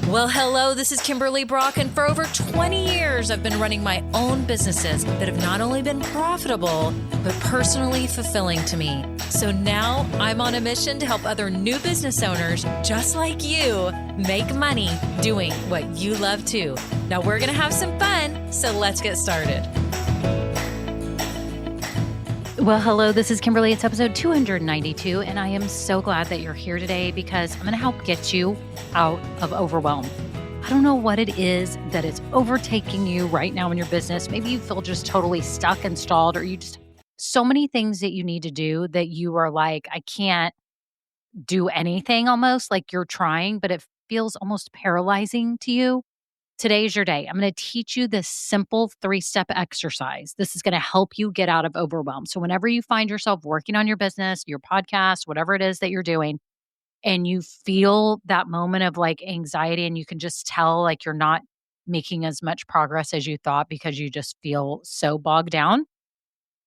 Well, hello, this is Kimberly Brock, and for over 20 years, I've been running my own businesses that have not only been profitable, but personally fulfilling to me. So now I'm on a mission to help other new business owners, just like you, make money doing what you love too. Now we're going to have some fun, so let's get started. Well, hello, this is Kimberly. It's episode 292, and I am so glad that you're here today because I'm going to help get you out of overwhelm. I don't know what it is that is overtaking you right now in your business. Maybe you feel just totally stuck and stalled, or you just so many things that you need to do that you are like, I can't do anything almost like you're trying, but it feels almost paralyzing to you. Today's your day. I'm going to teach you this simple 3-step exercise. This is going to help you get out of overwhelm. So whenever you find yourself working on your business, your podcast, whatever it is that you're doing, and you feel that moment of like anxiety and you can just tell like you're not making as much progress as you thought because you just feel so bogged down,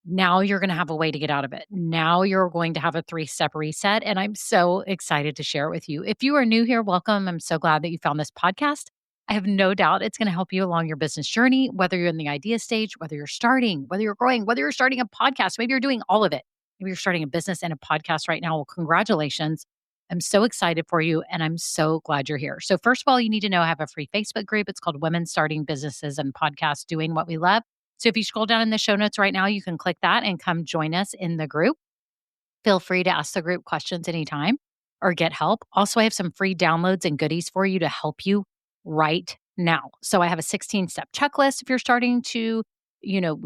now you're going to have a way to get out of it. Now you're going to have a 3-step reset. And I'm so excited to share it with you. If you are new here, welcome. I'm so glad that you found this podcast. I have no doubt it's going to help you along your business journey, whether you're in the idea stage, whether you're starting, whether you're growing, whether you're starting a podcast, maybe you're doing all of it. Maybe you're starting a business and a podcast right now. Well, congratulations. I'm so excited for you and I'm so glad you're here. So first of all, you need to know I have a free Facebook group. It's called Women Starting Businesses and Podcasts Doing What We Love. So if you scroll down in the show notes right now, you can click that and come join us in the group. Feel free to ask the group questions anytime or get help. Also, I have some free downloads and goodies for you to help you right now. So I have a 16-step checklist if you're starting to,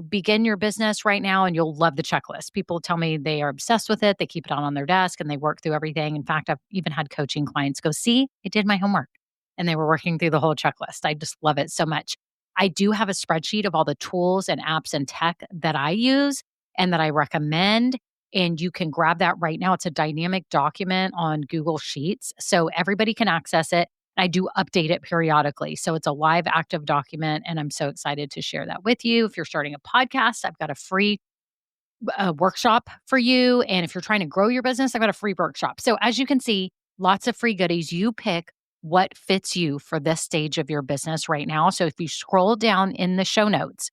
begin your business right now, and you'll love the checklist. People tell me they are obsessed with it. They keep it on their desk and they work through everything. In fact, I've even had coaching clients go, see, I did my homework, and they were working through the whole checklist. I just love it so much. I do have a spreadsheet of all the tools and apps and tech that I use and that I recommend. And you can grab that right now. It's a dynamic document on Google Sheets, so everybody can access it. I do update it periodically. So it's a live active document, and I'm so excited to share that with you. If you're starting a podcast, I've got a free workshop for you. And if you're trying to grow your business, I've got a free workshop. So as you can see, lots of free goodies. You pick what fits you for this stage of your business right now. So if you scroll down in the show notes,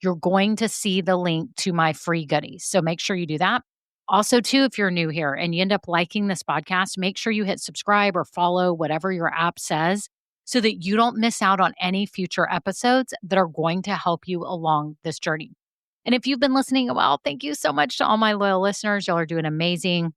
you're going to see the link to my free goodies. So make sure you do that. Also, too, if you're new here and you end up liking this podcast, make sure you hit subscribe or follow whatever your app says so that you don't miss out on any future episodes that are going to help you along this journey. And if you've been listening a while, thank you so much to all my loyal listeners. Y'all are doing amazing.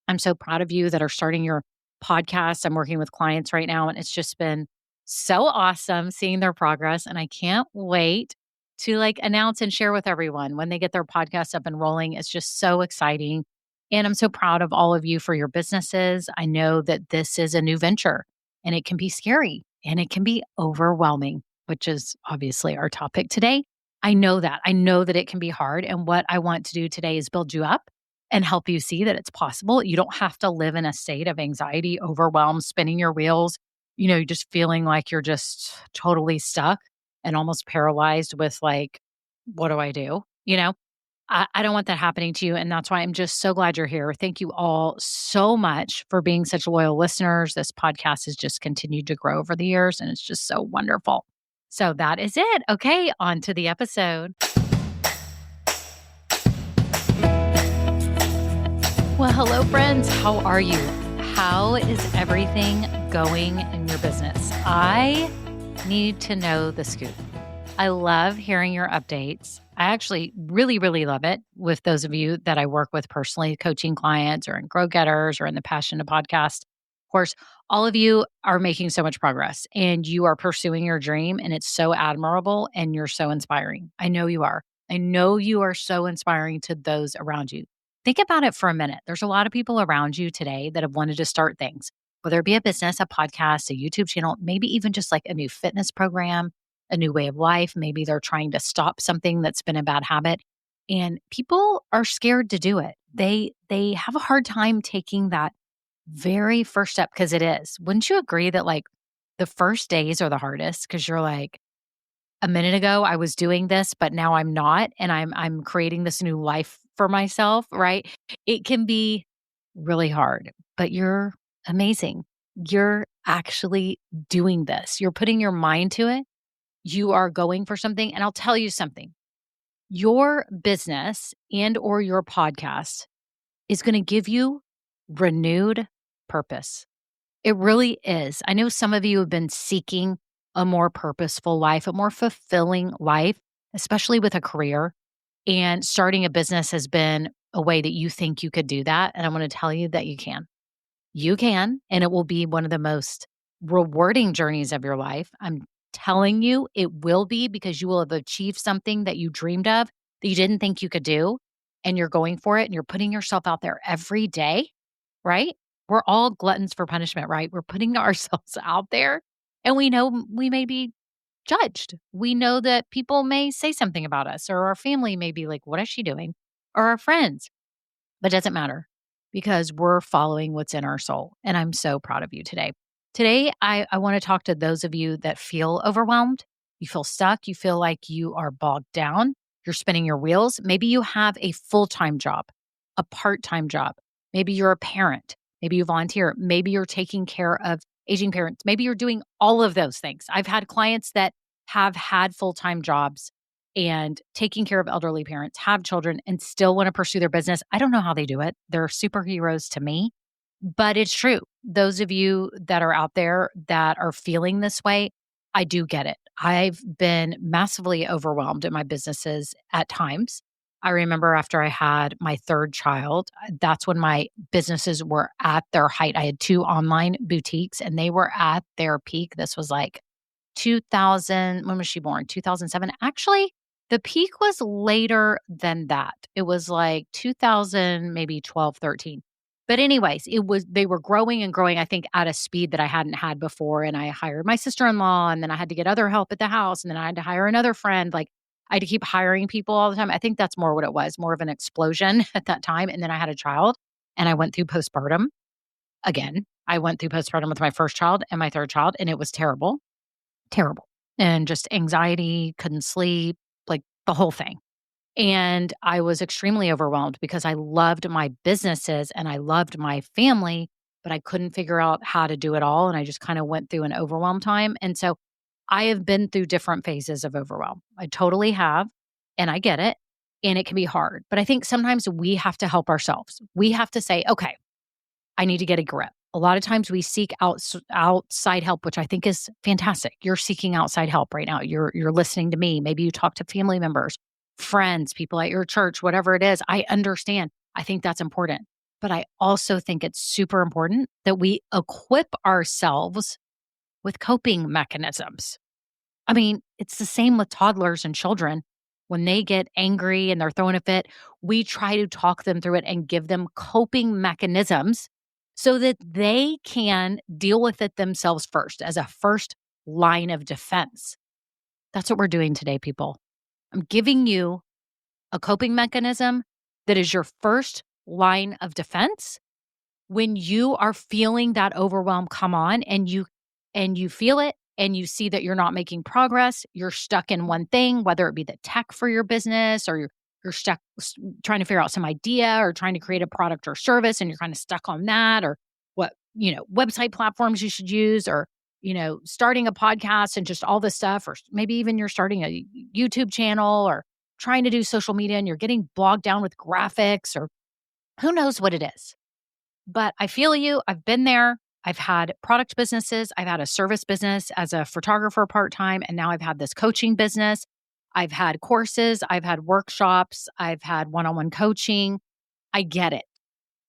I'm so proud of you that are starting your podcast. I'm working with clients right now, and it's just been so awesome seeing their progress. And I can't wait to announce and share with everyone when they get their podcast up and rolling. It's just so exciting. And I'm so proud of all of you for your businesses. I know that this is a new venture and it can be scary and it can be overwhelming, which is obviously our topic today. I know that. I know that it can be hard. And what I want to do today is build you up and help you see that it's possible. You don't have to live in a state of anxiety, overwhelm, spinning your wheels, you're just feeling like you're just totally stuck and almost paralyzed with what do I do? I don't want that happening to you. And that's why I'm just so glad you're here. Thank you all so much for being such loyal listeners. This podcast has just continued to grow over the years, and it's just so wonderful. So that is it. Okay, on to the episode. Well, hello, friends. How are you? How is everything going in your business? I need to know the scoop. I love hearing your updates. I actually really, really love it with those of you that I work with personally, coaching clients or in Grow Getters or in the Passion to Podcast. Of course, all of you are making so much progress and you are pursuing your dream, and it's so admirable and you're so inspiring. I know you are. I know you are so inspiring to those around you. Think about it for a minute. There's a lot of people around you today that have wanted to start things, whether it be a business, a podcast, a YouTube channel, maybe even just like a new fitness program, a new way of life. Maybe they're trying to stop something that's been a bad habit, and people are scared to do it. They have a hard time taking that very first step because it is. Wouldn't you agree that the first days are the hardest because you're like, a minute ago I was doing this, but now I'm not, and I'm creating this new life for myself, right? It can be really hard, but you're amazing. You're actually doing this. You're putting your mind to it. You are going for something. And I'll tell you something. Your business and or your podcast is going to give you renewed purpose. It really is. I know some of you have been seeking a more purposeful life, a more fulfilling life, especially with a career. And starting a business has been a way that you think you could do that. And I'm going to tell you that you can. You can, and it will be one of the most rewarding journeys of your life. I'm telling you, it will be because you will have achieved something that you dreamed of that you didn't think you could do. And you're going for it and you're putting yourself out there every day, right? We're all gluttons for punishment, right? We're putting ourselves out there and we know we may be judged. We know that people may say something about us, or our family may be like, what is she doing? Or our friends. But it doesn't matter because we're following what's in our soul. And I'm so proud of you today. Today, I want to talk to those of you that feel overwhelmed. You feel stuck. You feel like you are bogged down. You're spinning your wheels. Maybe you have a full time job, a part time job. Maybe you're a parent. Maybe you volunteer. Maybe you're taking care of aging parents. Maybe you're doing all of those things. I've had clients that have had full time jobs and taking care of elderly parents, have children, and still want to pursue their business. I don't know how they do it. They're superheroes to me, but it's true. Those of you that are out there that are feeling this way, I do get it. I've been massively overwhelmed in my businesses at times. I remember after I had my third child, that's when my businesses were at their height. I had two online boutiques and they were at their peak. This was like 2000, when was she born? 2007. Actually, the peak was later than that. It was like 2000, maybe 12, 13. But anyways, they were growing and growing, I think, at a speed that I hadn't had before. And I hired my sister-in-law, and then I had to get other help at the house, and then I had to hire another friend. Like I had to keep hiring people all the time. I think that's more what it was, more of an explosion at that time. And then I had a child and I went through postpartum again. I went through postpartum with my first child and my third child, and it was terrible. Terrible. And just anxiety, couldn't sleep, like the whole thing. And I was extremely overwhelmed because I loved my businesses and I loved my family, but I couldn't figure out how to do it all. And I just kind of went through an overwhelm time. And so I have been through different phases of overwhelm. I totally have. And I get it. And it can be hard. But I think sometimes we have to help ourselves. We have to say, okay, I need to get a grip. A lot of times we seek outside help, which I think is fantastic. You're seeking outside help right now. You're listening to me. Maybe you talk to family members, friends, people at your church, whatever it is. I understand. I think that's important. But I also think it's super important that we equip ourselves with coping mechanisms. I mean, it's the same with toddlers and children. When they get angry and they're throwing a fit, we try to talk them through it and give them coping mechanisms so that they can deal with it themselves first as a first line of defense. That's what we're doing today, people. I'm giving you a coping mechanism that is your first line of defense when you are feeling that overwhelm come on and you feel it and you see that you're not making progress, you're stuck in one thing, whether it be the tech for your business or you're stuck trying to figure out some idea or trying to create a product or service and you're kind of stuck on that, or what, website platforms you should use, or starting a podcast and just all this stuff, or maybe even you're starting a YouTube channel or trying to do social media and you're getting bogged down with graphics, or who knows what it is. But I feel you. I've been there. I've had product businesses. I've had a service business as a photographer part-time. And now I've had this coaching business. I've had courses. I've had workshops. I've had one-on-one coaching. I get it.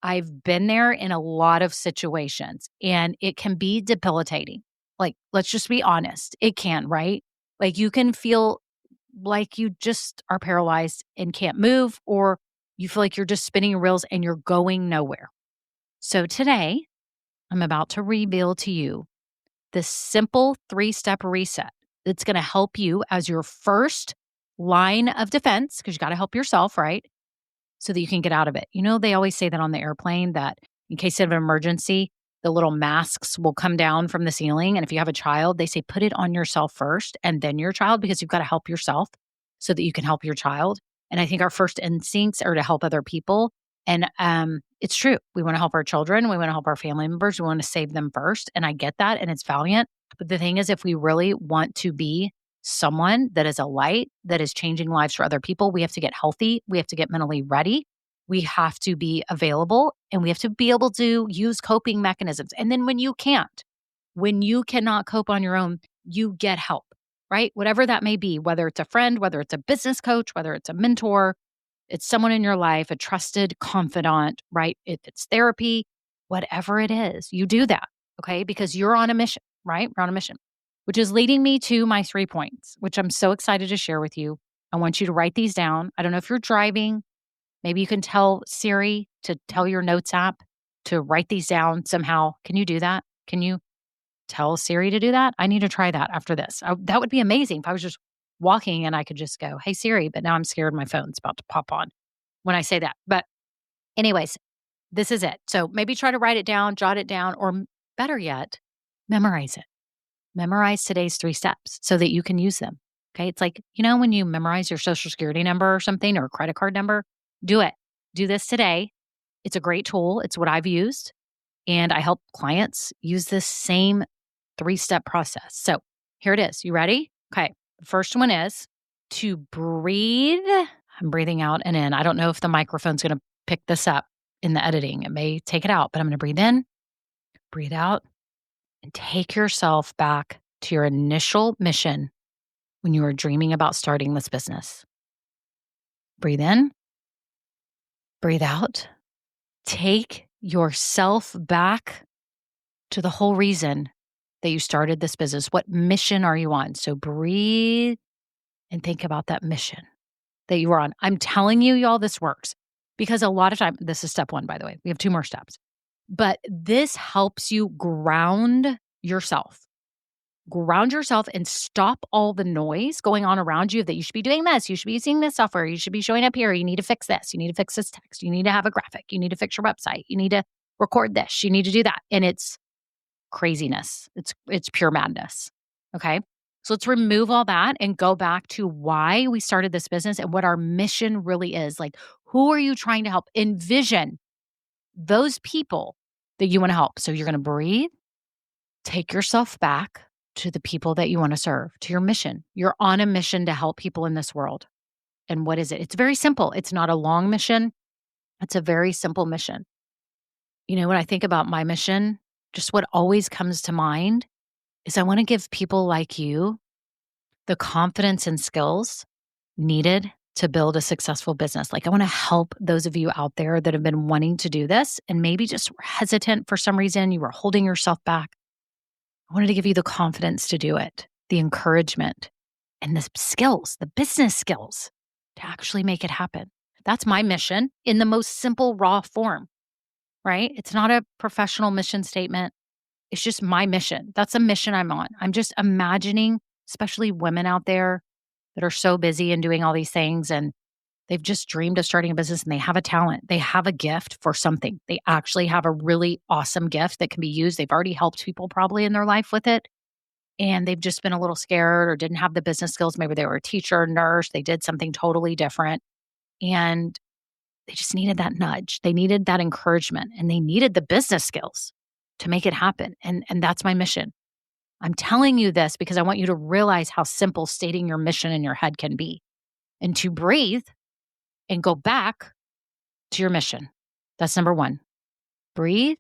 I've been there in a lot of situations and it can be debilitating. Like, let's just be honest. It can, right? Like you can feel like you just are paralyzed and can't move, or you feel like you're just spinning your wheels and you're going nowhere. So today, I'm about to reveal to you this simple 3-step reset that's going to help you as your first line of defense, because you got to help yourself, right? So that you can get out of it. They always say that on the airplane that in case of an emergency, the little masks will come down from the ceiling. And if you have a child, they say put it on yourself first and then your child, because you've got to help yourself so that you can help your child. And I think our first instincts are to help other people. And It's true. We want to help our children. We want to help our family members. We want to save them first. And I get that. And it's valiant. But the thing is, if we really want to be someone that is a light, that is changing lives for other people, we have to get healthy. We have to get mentally ready. We have to be available and we have to be able to use coping mechanisms. And then when you cannot cope on your own, you get help, right? Whatever that may be, whether it's a friend, whether it's a business coach, whether it's a mentor, it's someone in your life, a trusted confidant, right? If it's therapy, whatever it is, you do that, okay? Because you're on a mission, right? We're on a mission, which is leading me to my 3 points, which I'm so excited to share with you. I want you to write these down. I don't know if you're driving. Maybe you can tell Siri to tell your notes app to write these down somehow. Can you do that? Can you tell Siri to do that? I need to try that after this. That would be amazing if I was just walking and I could just go, "Hey Siri," but now I'm scared my phone's about to pop on when I say that. But anyways, this is it. So maybe try to write it down, jot it down, or better yet, memorize it. Memorize today's 3 steps so that you can use them. Okay. It's like, when you memorize your social security number or something or a credit card number, do it. Do this today. It's a great tool. It's what I've used. And I help clients use this same 3-step process. So here it is. You ready? Okay. The first one is to breathe. I'm breathing out and in. I don't know if the microphone's going to pick this up in the editing. It may take it out, but I'm going to breathe in, breathe out, and take yourself back to your initial mission when you were dreaming about starting this business. Breathe in, breathe out. Take yourself back to the whole reason that you started this business. What mission are you on? So breathe and think about that mission that you were on. I'm telling you, y'all, this works because a lot of time, this is step 1, by the way. We have 2 more steps, but this helps you ground yourself. Ground yourself and stop all the noise going on around you that you should be doing this. You should be using this software. You should be showing up here. You need to fix this. You need to fix this text. You need to have a graphic. You need to fix your website. You need to record this. You need to do that. And it's craziness. It's pure madness. Okay. So let's remove all that and go back to why we started this business and what our mission really is. Like, who are you trying to help? Envision those people that you want to help. So you're going to breathe, take yourself back to the people that you want to serve, to your mission. You're on a mission to help people in this world. And what is it? It's very simple. It's not a long mission. It's a very simple mission. When I think about my mission, just what always comes to mind is I want to give people like you the confidence and skills needed to build a successful business. Like, I want to help those of you out there that have been wanting to do this and maybe just were hesitant for some reason. You were holding yourself back. I wanted to give you the confidence to do it, the encouragement, and the skills, the business skills to actually make it happen. That's my mission in the most simple, raw form, right? It's not a professional mission statement. It's just my mission. That's a mission I'm on. I'm just imagining, especially women out there that are so busy and doing all these things and they've just dreamed of starting a business and they have a talent. They have a gift for something. They actually have a really awesome gift that can be used. They've already helped people probably in their life with it. And they've just been a little scared or didn't have the business skills. Maybe they were a teacher, nurse. They did something totally different. And they just needed that nudge. They needed that encouragement and they needed the business skills to make it happen. And that's my mission. I'm telling you this because I want you to realize how simple stating your mission in your head can be. And to breathe and go back to your mission. That's number 1. Breathe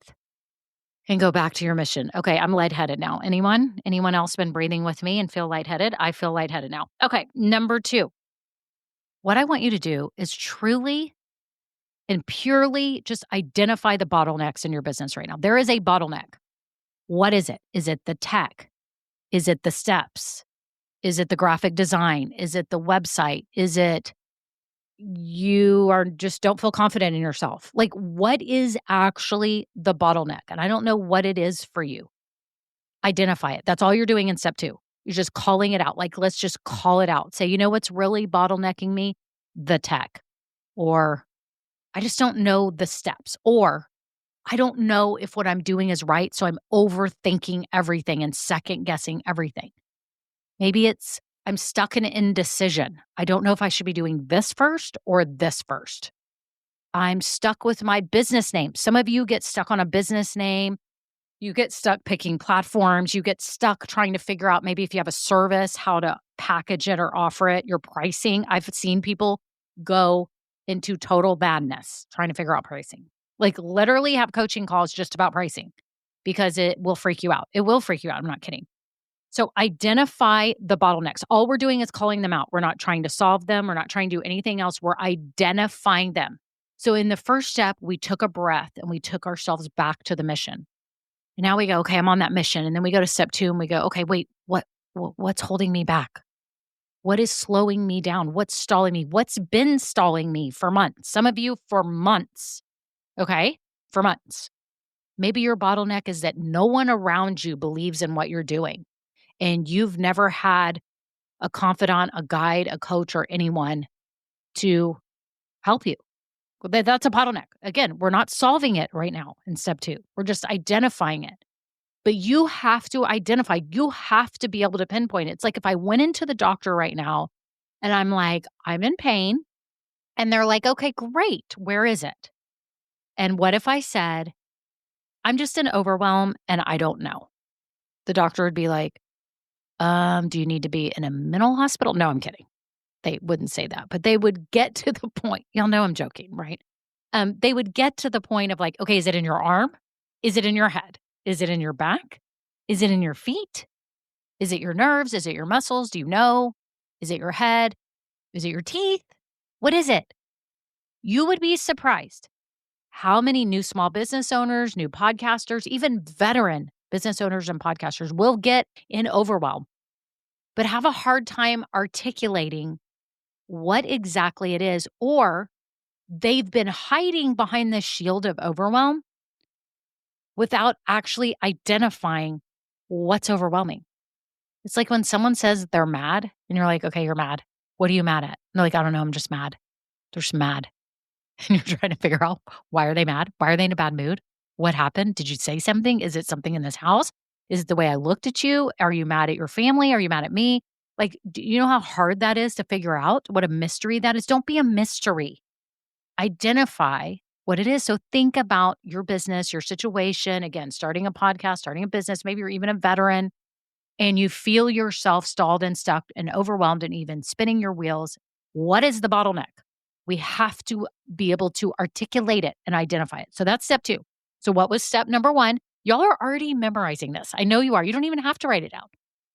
and go back to your mission. Okay, I'm lightheaded now. Anyone else been breathing with me and feel lightheaded? I feel lightheaded now. Okay, number 2. What I want you to do is truly and purely just identify the bottlenecks in your business right now. There is a bottleneck. What is it? Is it the tech? Is it the steps? Is it the graphic design? Is it the website? Is it you are just don't feel confident in yourself? Like, what is actually the bottleneck? And I don't know what it is for you. Identify it. That's all you're doing in step 2. You're just calling it out. Like, let's just call it out. Say, what's really bottlenecking me? The tech. Or I just don't know the steps. Or I don't know if what I'm doing is right. So I'm overthinking everything and second guessing everything. Maybe it's I'm stuck in indecision. I don't know if I should be doing this first or this first. I'm stuck with my business name. Some of you get stuck on a business name. You get stuck picking platforms. You get stuck trying to figure out maybe if you have a service, how to package it or offer it, your pricing. I've seen people go into total madness trying to figure out pricing. Like literally have coaching calls just about pricing because it will freak you out. It will freak you out. I'm not kidding. So identify the bottlenecks. All we're doing is calling them out. We're not trying to solve them. We're not trying to do anything else. We're identifying them. So in the first step, we took a breath and we took ourselves back to the mission. And now we go, okay, I'm on that mission. And then we go to step 2 and we go, okay, wait, what's holding me back? What is slowing me down? What's stalling me? What's been stalling me for months? Some of you for months. Okay? For months. Maybe your bottleneck is that no one around you believes in what you're doing. And you've never had a confidant, a guide, a coach, or anyone to help you. That's a bottleneck. Again, we're not solving it right now in step 2. We're just identifying it. But you have to identify, you have to be able to pinpoint it. It's like if I went into the doctor right now and I'm like, I'm in pain. And they're like, okay, great. Where is it? And what if I said, I'm just in overwhelm and I don't know? The doctor would be like, do you need to be in a mental hospital? No, I'm kidding. They wouldn't say that, but they would get to the point. Y'all know I'm joking, right? They would get to the point of like, okay, is it in your arm? Is it in your head? Is it in your back? Is it in your feet? Is it your nerves? Is it your muscles? Do you know? Is it your head? Is it your teeth? What is it? You would be surprised how many new small business owners, new podcasters, even veteran business owners and podcasters will get in overwhelm, but have a hard time articulating what exactly it is, or they've been hiding behind the shield of overwhelm without actually identifying what's overwhelming. It's like when someone says they're mad and you're like, okay, you're mad. What are you mad at? And they're like, I don't know. I'm just mad. They're just mad. And you're trying to figure out, why are they mad? Why are they in a bad mood? What happened? Did you say something? Is it something in this house? Is it the way I looked at you? Are you mad at your family? Are you mad at me? Like, do you know how hard that is to figure out? What a mystery that is? Don't be a mystery. Identify what it is. So think about your business, your situation. Again, starting a podcast, starting a business, maybe you're even a veteran and you feel yourself stalled and stuck and overwhelmed and even spinning your wheels. What is the bottleneck? We have to be able to articulate it and identify it. So that's step 2. So what was step number 1? Y'all are already memorizing this. I know you are. You don't even have to write it out.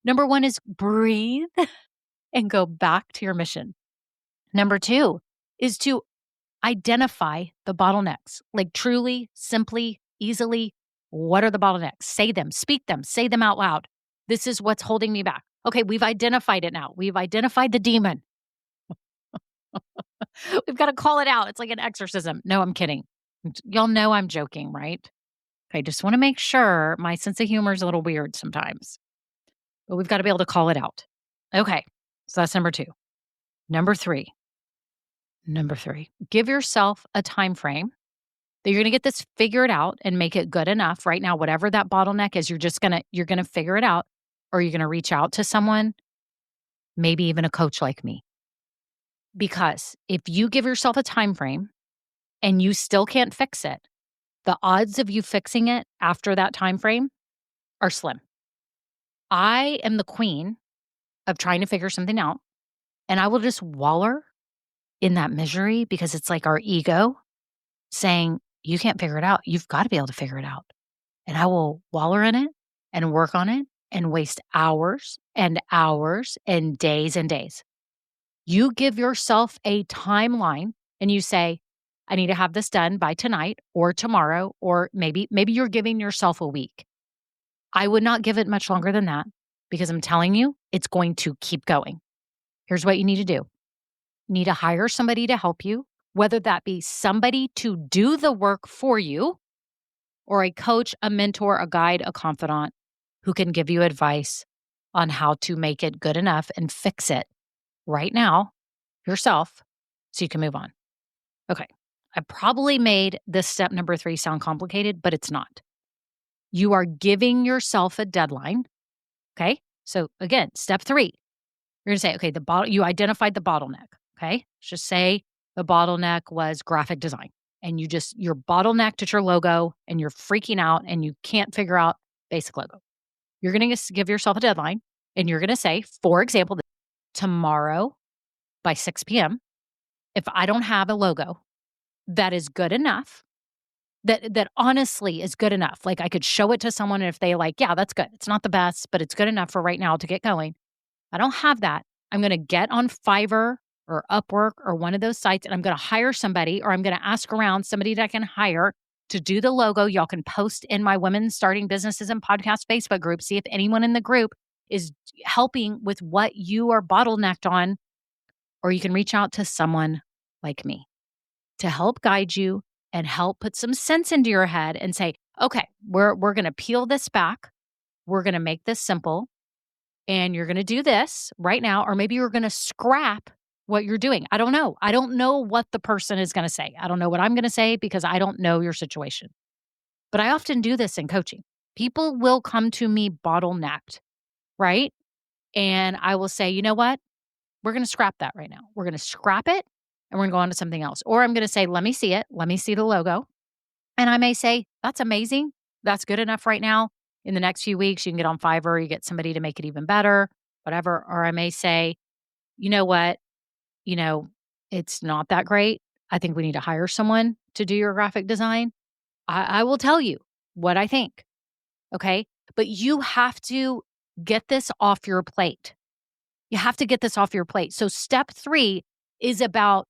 Number 1 is breathe and go back to your mission. Number 2 is to identify the bottlenecks, like truly, simply, easily. What are the bottlenecks? Say them, speak them, say them out loud. This is what's holding me back. Okay, we've identified it now. We've identified the demon. We've got to call it out. It's like an exorcism. No, I'm kidding. Y'all know I'm joking, right? I just want to make sure my sense of humor is a little weird sometimes, but we've got to be able to call it out. Okay, so that's number 2. Number 3, give yourself a time frame that you're going to get this figured out and make it good enough. Right now, whatever that bottleneck is, you're going to figure it out, or you're going to reach out to someone, maybe even a coach like me. Because if you give yourself a time frame and you still can't fix it, the odds of you fixing it after that time frame are slim. I am the queen of trying to figure something out, and I will just waller in that misery because it's like our ego saying, you can't figure it out. You've got to be able to figure it out. And I will waller in it and work on it and waste hours and hours and days and days. You give yourself a timeline and you say, I need to have this done by tonight or tomorrow, or maybe you're giving yourself a week. I would not give it much longer than that because I'm telling you, it's going to keep going. Here's what you need to do. You need to hire somebody to help you, whether that be somebody to do the work for you or a coach, a mentor, a guide, a confidant who can give you advice on how to make it good enough and fix it right now yourself so you can move on. Okay. I probably made this step number 3 sound complicated, but it's not. You are giving yourself a deadline. Okay. So again, step 3, you're going to say, okay, you identified the bottleneck. Okay. Let's just say the bottleneck was graphic design. and you're bottlenecked at your logo and you're freaking out and you can't figure out basic logo. You're going to give yourself a deadline and you're going to say, for example, tomorrow by 6 p.m., if I don't have a logo that is good enough, that honestly is good enough, like I could show it to someone and if they like, yeah, that's good. It's not the best, but it's good enough for right now to get going. I don't have that. I'm going to get on Fiverr or Upwork or one of those sites and I'm going to hire somebody or I'm going to ask around somebody that I can hire to do the logo. Y'all can post in my Women Starting Businesses and Podcast Facebook group. See if anyone in the group is helping with what you are bottlenecked on, or you can reach out to someone like me to help guide you and help put some sense into your head and say, okay, we're going to peel this back. We're going to make this simple. And you're going to do this right now, or maybe you're going to scrap what you're doing. I don't know. I don't know what the person is going to say. I don't know what I'm going to say because I don't know your situation. But I often do this in coaching. People will come to me bottlenecked, right? And I will say, you know what? We're going to scrap that right now. We're going to scrap it and we're going to go on to something else. Or I'm going to say, let me see it. Let me see the logo. And I may say, that's amazing. That's good enough right now. In the next few weeks, you can get on Fiverr, you get somebody to make it even better, whatever. Or I may say, you know what? It's not that great. I think we need to hire someone to do your graphic design. I will tell you what I think. Okay. But you have to get this off your plate. You have to get this off your plate. So step 3 is about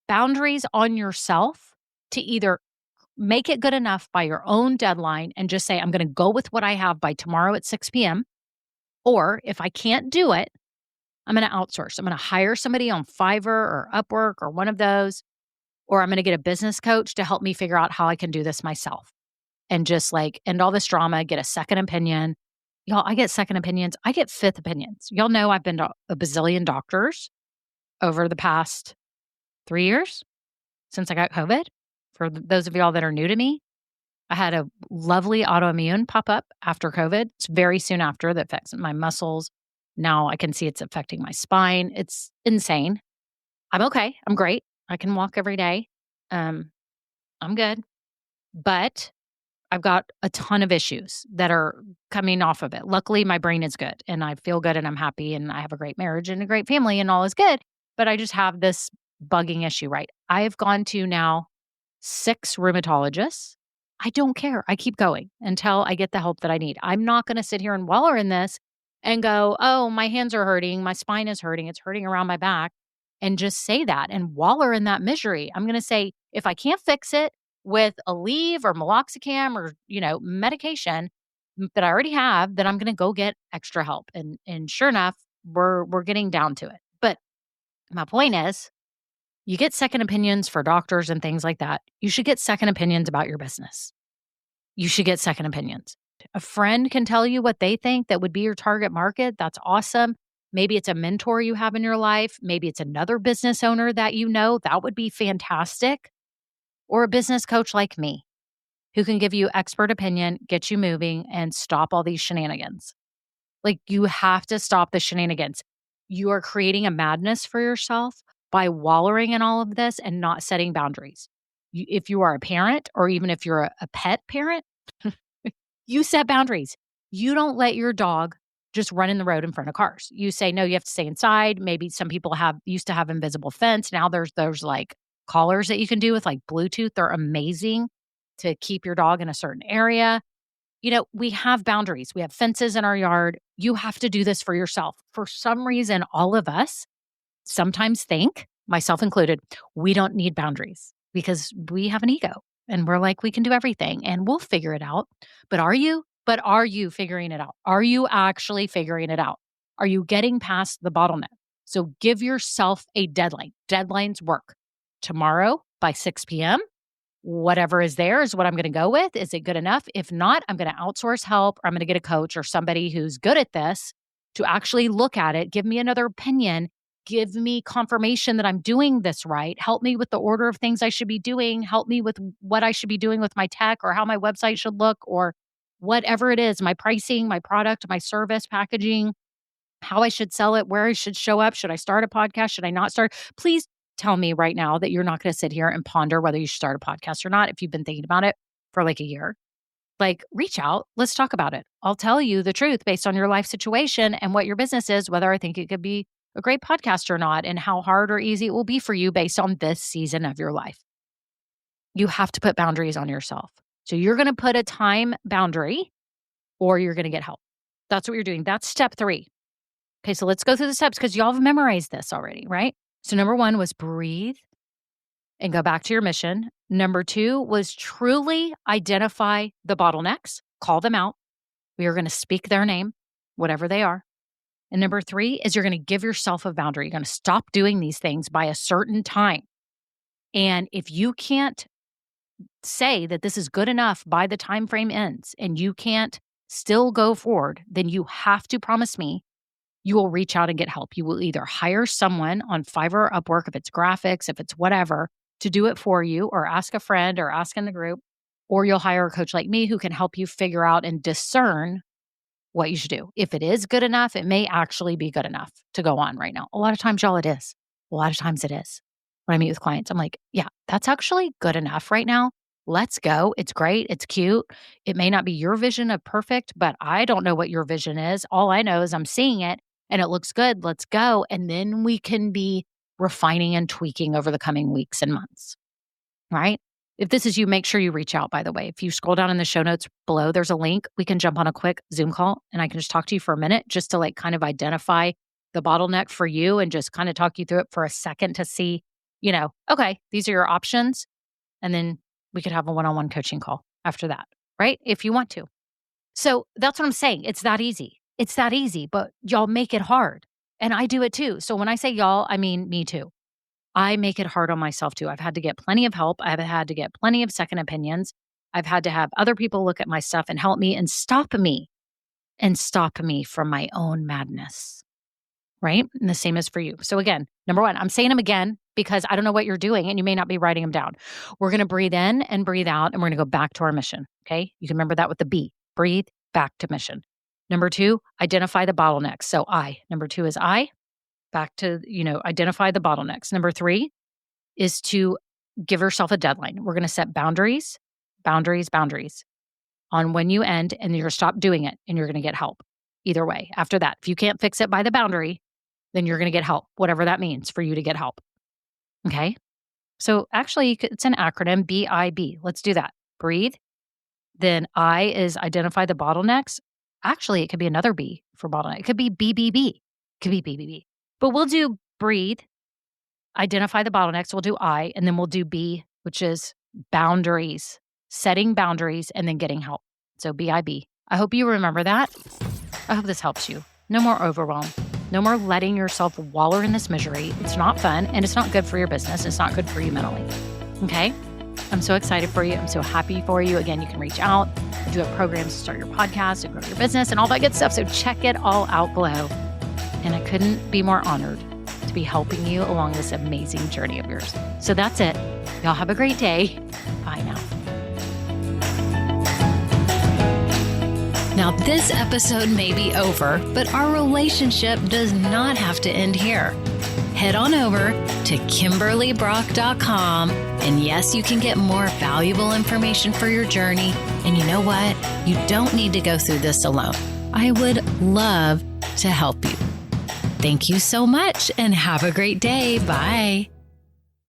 boundaries on yourself to either make it good enough by your own deadline and just say, I'm going to go with what I have by tomorrow at 6 p.m. Or if I can't do it, I'm going to outsource. I'm going to hire somebody on Fiverr or Upwork or one of those, or I'm going to get a business coach to help me figure out how I can do this myself and just like end all this drama, get a second opinion. Y'all, I get second opinions. I get fifth opinions. Y'all know I've been to a bazillion doctors over the past 3 years since I got COVID. For those of y'all that are new to me, I had a lovely autoimmune pop up after COVID. It's very soon after that affects my muscles. Now I can see it's affecting my spine. It's insane. I'm okay. I'm great. I can walk every day. I'm good. But I've got a ton of issues that are coming off of it. Luckily, my brain is good and I feel good and I'm happy and I have a great marriage and a great family and all is good. But I just have this bugging issue, right? I've gone to now 6 rheumatologists. I don't care. I keep going until I get the help that I need. I'm not going to sit here and wallow in this and go, oh, my hands are hurting. My spine is hurting. It's hurting around my back. And just say that and wallow in that misery. I'm going to say, if I can't fix it with Aleve or meloxicam or, medication that I already have, then I'm going to go get extra help. And sure enough, we're getting down to it. But my point is, you get second opinions for doctors and things like that. You should get second opinions about your business. You should get second opinions. A friend can tell you what they think that would be your target market. That's awesome. Maybe it's a mentor you have in your life. Maybe it's another business owner that you know. That would be fantastic. Or a business coach like me who can give you expert opinion, get you moving, and stop all these shenanigans. Like, you have to stop the shenanigans. You are creating a madness for yourself by wallowing in all of this and not setting boundaries. If you are a parent, or even if you're a pet parent, you set boundaries. You don't let your dog just run in the road in front of cars. You say, no, you have to stay inside. Maybe some people used to have invisible fence. Now there's like collars that you can do with like Bluetooth. They're amazing to keep your dog in a certain area. We have boundaries. We have fences in our yard. You have to do this for yourself. For some reason, all of us sometimes think, myself included, we don't need boundaries because we have an ego and we're like, we can do everything and we'll figure it out. But are you? But are you figuring it out? Are you actually figuring it out? Are you getting past the bottleneck? So give yourself a deadline. Deadlines work. Tomorrow by 6 p.m., whatever is there is what I'm going to go with. Is it good enough? If not, I'm going to outsource help, or I'm going to get a coach or somebody who's good at this to actually look at it, give me another opinion, give me confirmation that I'm doing this right, help me with the order of things I should be doing, help me with what I should be doing with my tech or how my website should look or whatever it is, my pricing, my product, my service, packaging, how I should sell it, where I should show up. Should I start a podcast? Should I not start? Please tell me right now that you're not going to sit here and ponder whether you should start a podcast or not if you've been thinking about it for like a year. Like, reach out. Let's talk about it. I'll tell you the truth based on your life situation and what your business is, whether I think it could be a great podcast or not, and how hard or easy it will be for you based on this season of your life. You have to put boundaries on yourself. So you're going to put a time boundary or you're going to get help. That's what you're doing. That's step 3. Okay, so let's go through the steps because y'all have memorized this already, right? So number 1 was breathe and go back to your mission. Number 2 was truly identify the bottlenecks, call them out. We are going to speak their name, whatever they are. And number 3 is you're going to give yourself a boundary. You're going to stop doing these things by a certain time. And if you can't say that this is good enough by the time frame ends and you can't still go forward, then you have to promise me you will reach out and get help. You will either hire someone on Fiverr or Upwork, if it's graphics, if it's whatever, to do it for you, or ask a friend or ask in the group, or you'll hire a coach like me who can help you figure out and discern what you should do. If it is good enough, it may actually be good enough to go on right now. A lot of times, y'all, it is. A lot of times it is. When I meet with clients, I'm like, yeah, that's actually good enough right now. Let's go. It's great. It's cute. It may not be your vision of perfect, but I don't know what your vision is. All I know is I'm seeing it and it looks good. Let's go. And then we can be refining and tweaking over the coming weeks and months, right? If this is you, make sure you reach out, by the way. If you scroll down in the show notes below, there's a link. We can jump on a quick Zoom call and I can just talk to you for a minute just to like kind of identify the bottleneck for you and just kind of talk you through it for a second to see, okay, these are your options. And then we could have a one-on-one coaching call after that, right? If you want to. So that's what I'm saying. It's that easy. It's that easy, but y'all make it hard. And I do it too. So when I say y'all, I mean me too. I make it hard on myself too. I've had to get plenty of help. I've had to get plenty of second opinions. I've had to have other people look at my stuff and help me and stop me from my own madness, right? And the same is for you. So again, number 1, I'm saying them again because I don't know what you're doing and you may not be writing them down. We're going to breathe in and breathe out and we're going to go back to our mission, okay? You can remember that with the B. Breathe, back to mission. Number 2, identify the bottlenecks. So Number 2 is back to, identify the bottlenecks. Number 3 is to give yourself a deadline. We're going to set boundaries on when you end and you're going to stop doing it and you're going to get help. Either way, after that, if you can't fix it by the boundary, then you're going to get help, whatever that means for you to get help. Okay? So actually, it's an acronym, BIB. Let's do that. Breathe. Then I is identify the bottlenecks. Actually, it could be another B for bottleneck. It could be BBB. It could be BBB. But we'll do breathe, identify the bottlenecks. We'll do I, and then we'll do B, which is boundaries, setting boundaries, and then getting help. So BIB. I hope you remember that. I hope this helps you. No more overwhelm. No more letting yourself wallow in this misery. It's not fun, and it's not good for your business. It's not good for you mentally. Okay? I'm so excited for you. I'm so happy for you. Again, you can reach out. I do have programs to start your podcast and grow your business and all that good stuff. So check it all out below. And I couldn't be more honored to be helping you along this amazing journey of yours. So that's it. Y'all have a great day. Bye now. Now, this episode may be over, but our relationship does not have to end here. Head on over to KimberlyBrock.com. And yes, you can get more valuable information for your journey. And you know what? You don't need to go through this alone. I would love to help you. Thank you so much and have a great day. Bye.